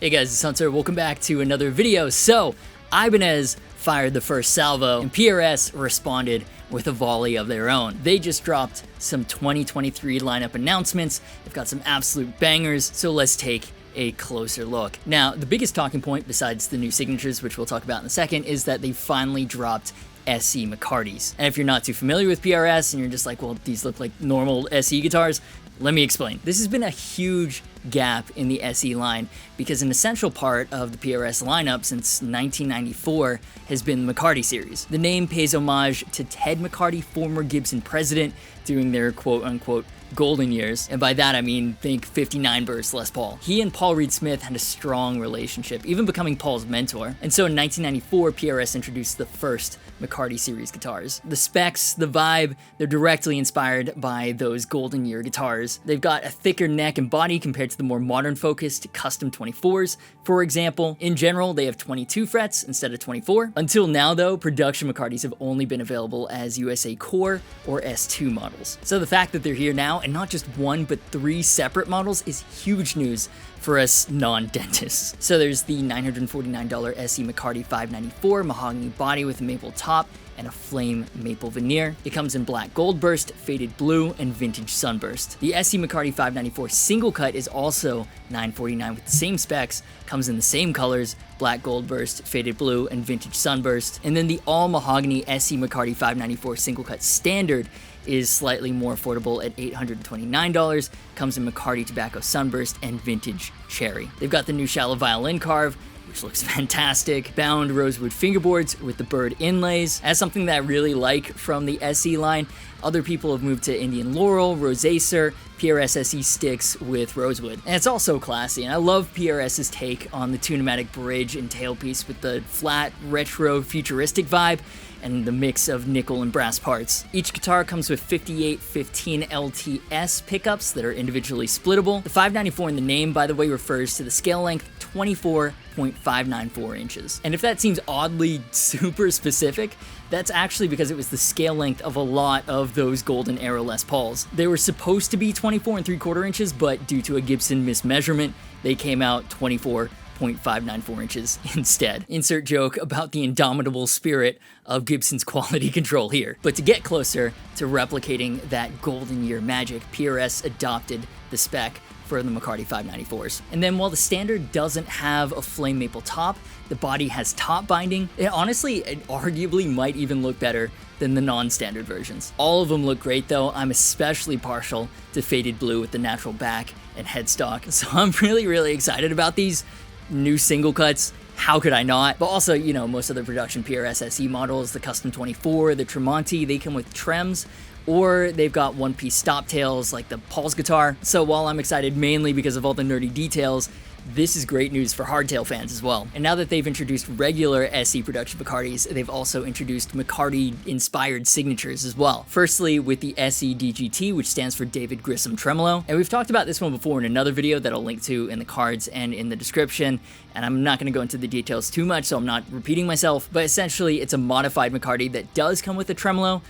Hey guys, it's Hunter. Welcome back to another video. So, Ibanez fired the first salvo, and PRS responded with a volley of their own. They just dropped some 2023 lineup announcements. They've got some absolute bangers, so let's take a closer look. Now, the biggest talking point, besides the new signatures, which we'll talk about in a second, is that they finally dropped SE McCartys. And if you're not too familiar with PRS and you're just like, well, these look like normal SE guitars, let me explain. This has been a huge gap in the SE line because an essential part of the PRS lineup since 1994 has been the McCarty series. The name pays homage to Ted McCarty, former Gibson president, during their quote-unquote golden years, and by that I mean think 59 burst Les Paul. He and Paul Reed Smith had a strong relationship, even becoming Paul's mentor. And so in 1994, PRS introduced the first McCarty series guitars. The specs, the vibe, they're directly inspired by those golden year guitars. They've got a thicker neck and body compared to the more modern focused custom 24s. For example, in general, they have 22 frets instead of 24. Until now though, production McCartys have only been available as USA Core or S2 models. So the fact that they're here now, and not just one, but 3 separate models, is huge news for us non-dentists. So there's the $949 SE McCarty 594 mahogany body with a maple top and a flame maple veneer. It comes in black gold burst, faded blue, and vintage sunburst. The SE McCarty 594 single cut is also $949 with the same specs, comes in the same colors, black gold burst, faded blue, and vintage sunburst. And then the all mahogany SE McCarty 594 single cut standard is slightly more affordable at $829, comes in McCarty Tobacco Sunburst and Vintage Cherry. They've got the new shallow violin carve, which looks fantastic, bound rosewood fingerboards with the bird inlays. That's something that I really like from the SE line. Other people have moved to Indian Laurel, Rosacer, PRS SE sticks with rosewood. And it's also classy, and I love PRS's take on the Tune-o-matic bridge and tailpiece with the flat, retro, futuristic vibe and the mix of nickel and brass parts. Each guitar comes with 5815 LTS pickups that are individually splittable. The 594 in the name, by the way, refers to the scale length 24.594 inches. And if that seems oddly super specific, that's actually because it was the scale length of a lot of those golden era Les Pauls. They were supposed to be 24 3/4 inches, but due to a Gibson mismeasurement, they came out 24.594 inches instead. Insert joke about the indomitable spirit of Gibson's quality control here. But to get closer to replicating that golden year magic, PRS adopted the spec for the McCarty 594s. And then while the standard doesn't have a flame maple top, the body has top binding. It arguably might even look better than the non-standard versions. All of them look great though. I'm especially partial to faded blue with the natural back and headstock. So I'm really excited about these new single cuts. How could I not? But also, you know, most of the production PRS SE models, the Custom 24, the Tremonti, they come with trems, or they've got one-piece stop tails like the Paul's guitar. So while I'm excited mainly because of all the nerdy details, this is great news for Hardtail fans as well. And now that they've introduced regular SE production McCartys, they've also introduced McCarty-inspired signatures as well. Firstly, with the SE DGT, which stands for David Grissom Tremolo. And we've talked about this one before in another video that I'll link to in the cards and in the description. And I'm not going to go into the details too much, so I'm not repeating myself. But essentially, it's a modified McCarty that does come with a tremolo,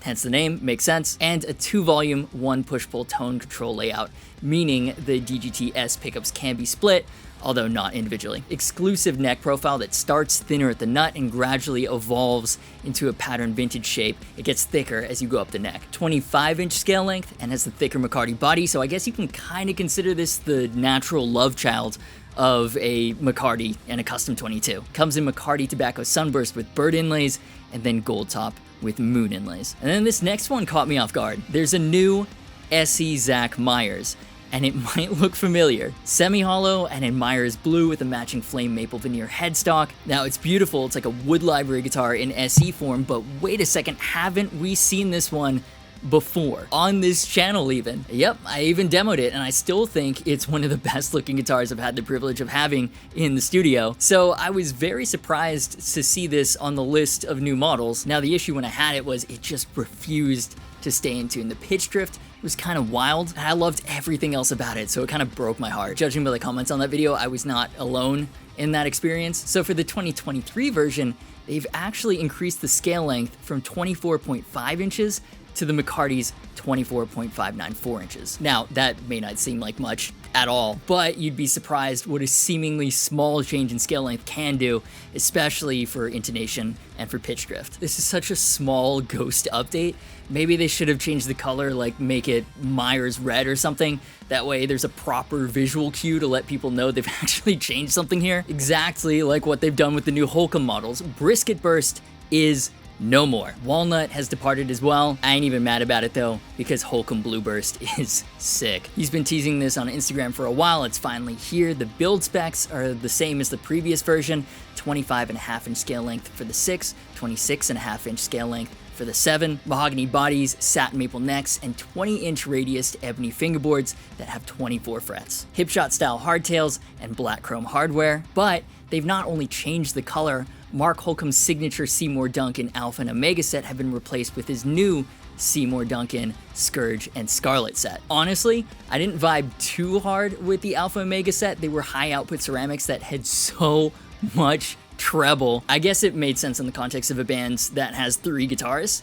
hence the name, makes sense, and a 2-volume, 1 push-pull tone control layout, meaning the DGT-S pickups can be split, although not individually. Exclusive neck profile that starts thinner at the nut and gradually evolves into a pattern vintage shape. It gets thicker as you go up the neck. 25-inch scale length and has the thicker McCarty body, so I guess you can kind of consider this the natural love child of a McCarty and a Custom 22. Comes in McCarty Tobacco Sunburst with bird inlays and then gold top with moon inlays. And then this next one caught me off guard. There's a new SE Zach Myers, and it might look familiar. Semi-hollow and in Myers blue with a matching flame maple veneer headstock. Now it's beautiful, it's like a wood library guitar in SE form, but wait a second, haven't we seen this one before on this channel even? Yep, I even demoed it, and I still think it's one of the best looking guitars I've had the privilege of having in the studio. So I was very surprised to see this on the list of new models. Now the issue when I had it was it just refused to stay in tune. The pitch drift was kind of wild, and I loved everything else about it, so it kind of broke my heart. Judging by the comments on that video, I was not alone in that experience. So for the 2023 version, they've actually increased the scale length from 24.5 inches to the McCarty's 24.594 inches. Now, that may not seem like much at all, but you'd be surprised what a seemingly small change in scale length can do, especially for intonation and for pitch drift. This is such a small ghost update. Maybe they should have changed the color, like make it Myers red or something. That way there's a proper visual cue to let people know they've actually changed something here. Exactly like what they've done with the new Holcomb models. Brisket burst is no more. Walnut has departed as well. I ain't even mad about it though, because Holcomb Blue Burst is sick. He's been teasing this on Instagram for a while. It's finally here. The build specs are the same as the previous version. 25.5 inch scale length for the 6, 26.5 inch scale length for the 7, mahogany bodies, satin maple necks, and 20-inch radiused ebony fingerboards that have 24 frets. Hipshot style hardtails and black chrome hardware, but they've not only changed the color. Mark Holcomb's signature Seymour Duncan Alpha and Omega set have been replaced with his new Seymour Duncan Scourge and Scarlet set. Honestly, I didn't vibe too hard with the Alpha Omega set. They were high output ceramics that had so much treble. I guess it made sense in the context of a band that has 3 guitarists,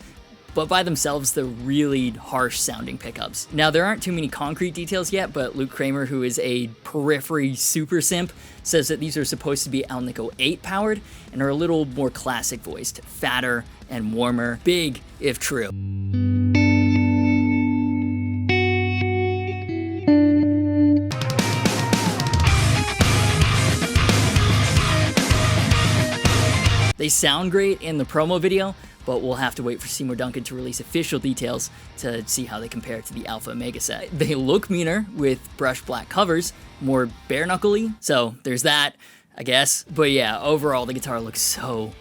but by themselves, they're really harsh sounding pickups. Now, there aren't too many concrete details yet, but Luke Kramer, who is a Periphery super simp, says that these are supposed to be Alnico 8 powered and are a little more classic voiced, fatter and warmer. Big if true. They sound great in the promo video, but we'll have to wait for Seymour Duncan to release official details to see how they compare to the Alpha Omega set. They look meaner with brushed black covers, more bare-knuckly, so there's that, I guess. But yeah, overall the guitar looks so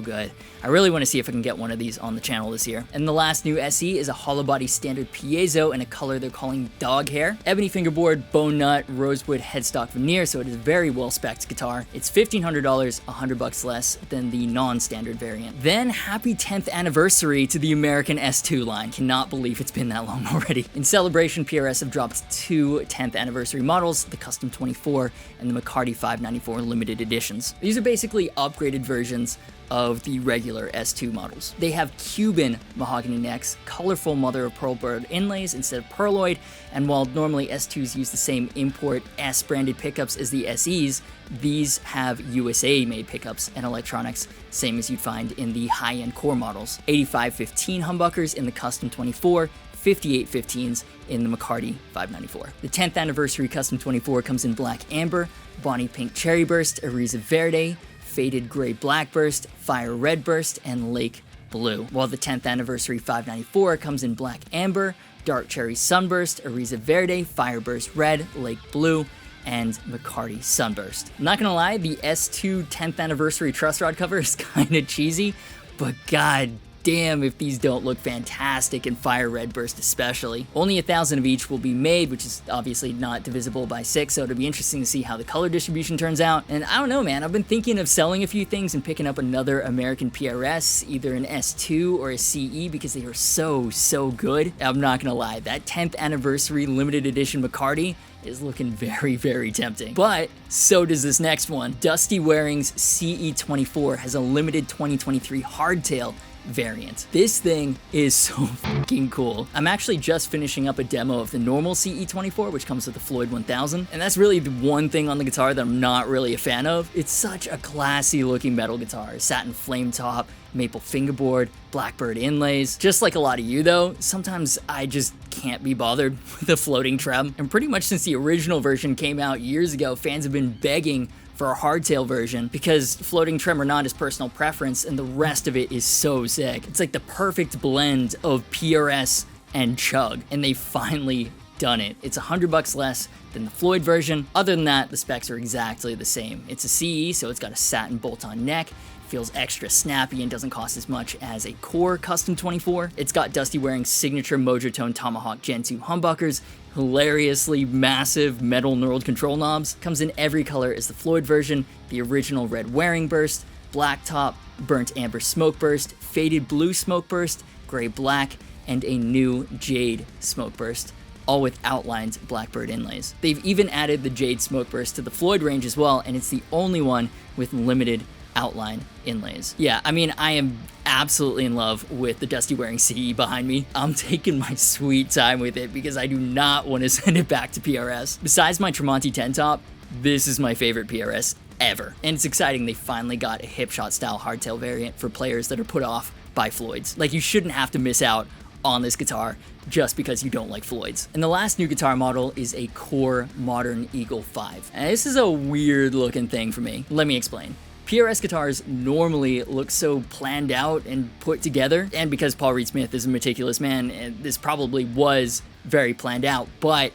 good. I really want to see if I can get one of these on the channel this year. And the last new SE is a hollow body standard piezo in a color they're calling dog hair. Ebony fingerboard, bone nut, rosewood headstock veneer, so it is a very well spec'd guitar. It's $1,500, $100 less than the non-standard variant. Then happy 10th anniversary to the American S2 line. Cannot believe it's been that long already. In celebration, PRS have dropped 2 10th anniversary models, the Custom 24 and the McCarty 594 limited editions. These are basically upgraded versions of the regular S2 models. They have Cuban mahogany necks, colorful mother of pearl bird inlays instead of pearloid, and while normally S2s use the same import S branded pickups as the SEs, these have USA made pickups and electronics, same as you'd find in the high-end core models. 8515 humbuckers in the Custom 24, 5815s in the McCarty 594. The 10th anniversary Custom 24 comes in black amber, Bonnie pink cherry burst, Ariza verde, faded gray black burst, fire red burst, and lake blue. While the 10th anniversary 594 comes in black amber, dark cherry sunburst, Ariza verde, fire burst red, lake blue, and McCarty sunburst. I'm not gonna lie, the S2 10th anniversary truss rod cover is kinda cheesy, but god damn if these don't look fantastic in fire red burst especially. Only 1,000 of each will be made, which is obviously not divisible by 6, so it'll be interesting to see how the color distribution turns out. And I don't know, man, I've been thinking of selling a few things and picking up another American PRS, either an S2 or a CE, because they are so good. I'm not gonna lie, that 10th anniversary limited edition McCarty is looking very tempting. But so does this next one. Dustie Waring's CE24 has a limited 2023 hardtail variant. This thing is so fucking cool. I'm actually just finishing up a demo of the normal CE24, which comes with the Floyd 1000, and that's really the one thing on the guitar that I'm not really a fan of. It's such a classy looking metal guitar. Satin flame top, maple fingerboard, blackbird inlays. Just like a lot of you though, sometimes I just can't be bothered with a floating trem. And pretty much since the original version came out years ago, fans have been begging for a hardtail version because floating trem or not is personal preference, and the rest of it is so sick. It's like the perfect blend of PRS and chug, and they finally done it. It's $100 less than the Floyd version. Other than that, the specs are exactly the same. It's a CE, so it's got a satin bolt-on neck, feels extra snappy, and doesn't cost as much as a core Custom 24. It's got Dustie Waring's signature Mojo Tone Tomahawk Gen 2 humbuckers, hilariously massive metal knurled control knobs. Comes in every color as the Floyd version, the original red Waring burst, black top, burnt amber smoke burst, faded blue smoke burst, gray black, and a new jade smoke burst, all with outlined blackbird inlays. They've even added the jade smoke burst to the Floyd range as well, and it's the only one with limited outline inlays. Yeah, I mean, I am absolutely in love with the Dustie wearing CE behind me. I'm taking my sweet time with it because I do not want to send it back to PRS. Besides my Tremonti 10 top, this is my favorite PRS ever. And it's exciting they finally got a hip shot style hardtail variant for players that are put off by Floyds. Like, you shouldn't have to miss out on this guitar just because you don't like Floyds. And the last new guitar model is a Core Modern Eagle 5. And this is a weird looking thing for me. Let me explain. PRS guitars normally look so planned out and put together, and because Paul Reed Smith is a meticulous man, and this probably was very planned out, but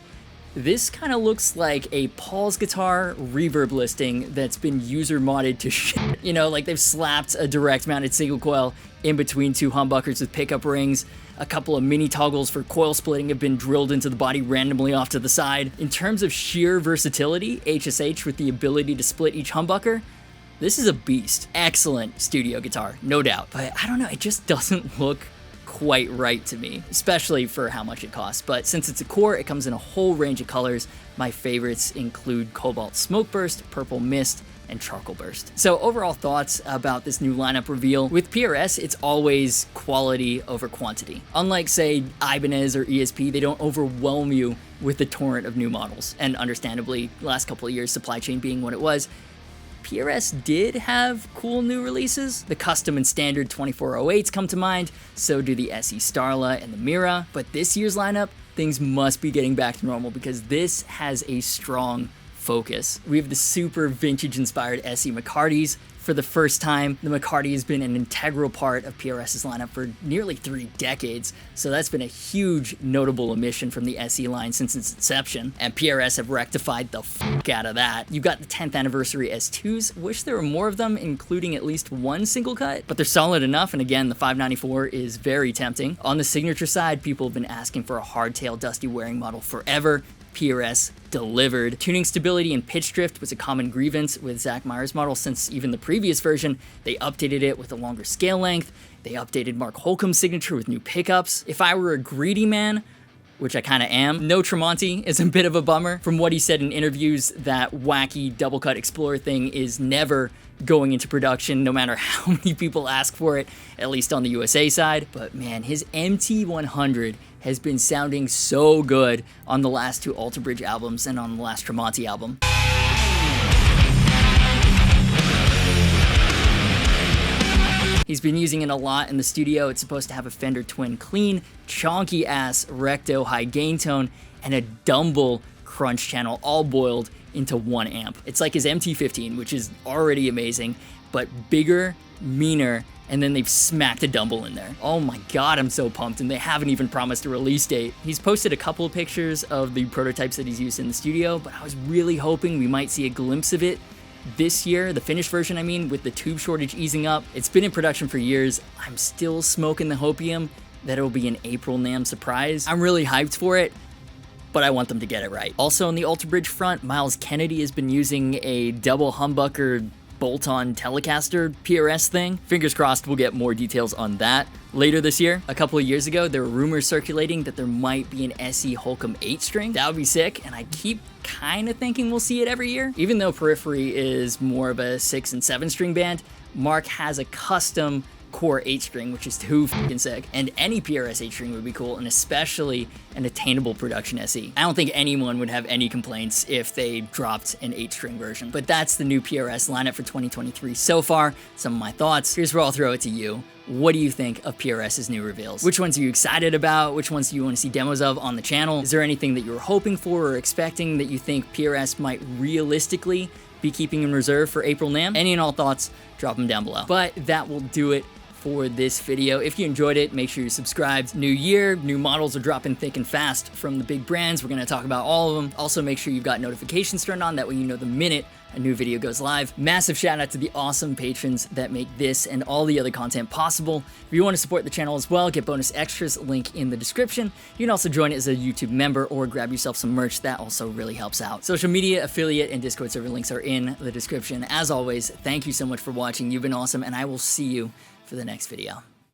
this kind of looks like a Paul's guitar reverb listing that's been user modded to shit. You know, like they've slapped a direct mounted single coil in between two humbuckers with pickup rings. A couple of mini toggles for coil splitting have been drilled into the body randomly off to the side. In terms of sheer versatility, HSH with the ability to split each humbucker, this is a beast. Excellent studio guitar, no doubt. But I don't know, it just doesn't look quite right to me, especially for how much it costs. But since it's a Core, it comes in a whole range of colors. My favorites include Cobalt Smoke Burst, Purple Mist, and Charcoal Burst. So overall thoughts about this new lineup reveal. With PRS, it's always quality over quantity. Unlike, say, Ibanez or ESP, they don't overwhelm you with the torrent of new models. And understandably, last couple of years, supply chain being what it was, PRS did have cool new releases. The custom and standard 2408s come to mind, so do the SE Starla and the Mira, but this year's lineup, things must be getting back to normal because this has a strong focus. We have the super vintage inspired SE McCartys. For the first time, the McCarty has been an integral part of PRS's lineup for nearly 3 decades, so that's been a huge notable omission from the SE line since its inception, and PRS have rectified the fuck out of that. You've got the 10th anniversary S2s, wish there were more of them, including at least one single cut, but they're solid enough, and again, the 594 is very tempting. On the signature side, people have been asking for a hardtail Dusty wearing model forever. PRS delivered. Tuning stability and pitch drift was a common grievance with Zach Meyer's model since even the previous version. They updated it with a longer scale length. They updated Mark Holcomb's signature with new pickups. If I were a greedy man, which I kind of am, no Tremonti is a bit of a bummer. From what he said in interviews, that wacky double cut Explorer thing is never going into production no matter how many people ask for it, at least on the USA side. But man, his MT100 has been sounding so good on the last 2 Alter Bridge albums and on the last Tremonti album. He's been using it a lot in the studio. It's supposed to have a Fender Twin Clean, chonky ass recto high gain tone, and a Dumble crunch channel all boiled into 1 amp. It's like his MT15, which is already amazing, but bigger, meaner, and then they've smacked a Dumble in there. Oh my god, I'm so pumped, and they haven't even promised a release date. He's posted a couple of pictures of the prototypes that he's used in the studio, but I was really hoping we might see a glimpse of it this year, the finished version I mean, with the tube shortage easing up. It's been in production for years. I'm still smoking the hopium that it'll be an April NAMM surprise. I'm really hyped for it, but I want them to get it right. Also on the Alter Bridge front, Miles Kennedy has been using a double humbucker bolt-on Telecaster PRS thing. Fingers crossed we'll get more details on that later this year. A couple of years ago, there were rumors circulating that there might be an SE Holcomb 8-string. That would be sick, and I keep kind of thinking we'll see it every year. Even though Periphery is more of a 6 and 7-string band, Mark has a custom Core 8-string, which is too fucking sick. And any PRS 8-string would be cool, and especially an attainable production SE. I don't think anyone would have any complaints if they dropped an 8-string version. But that's the new PRS lineup for 2023 so far. Some of my thoughts. Here's where I'll throw it to you. What do you think of PRS's new reveals? Which ones are you excited about? Which ones do you want to see demos of on the channel? Is there anything that you were hoping for or expecting that you think PRS might realistically be keeping in reserve for April NAMM? Any and all thoughts, drop them down below. But that will do it for this video. If you enjoyed it, make sure you're subscribed. New year, new models are dropping thick and fast from the big brands. We're gonna talk about all of them. Also, make sure you've got notifications turned on, that way you know the minute a new video goes live. Massive shout out to the awesome patrons that make this and all the other content possible. If you want to support the channel as well, get bonus extras, link in the description. You can also join as a YouTube member or grab yourself some merch. That also really helps out. Social media, affiliate, and Discord server links are in the description. As always, thank you so much for watching. You've been awesome, and I will see you for the next video.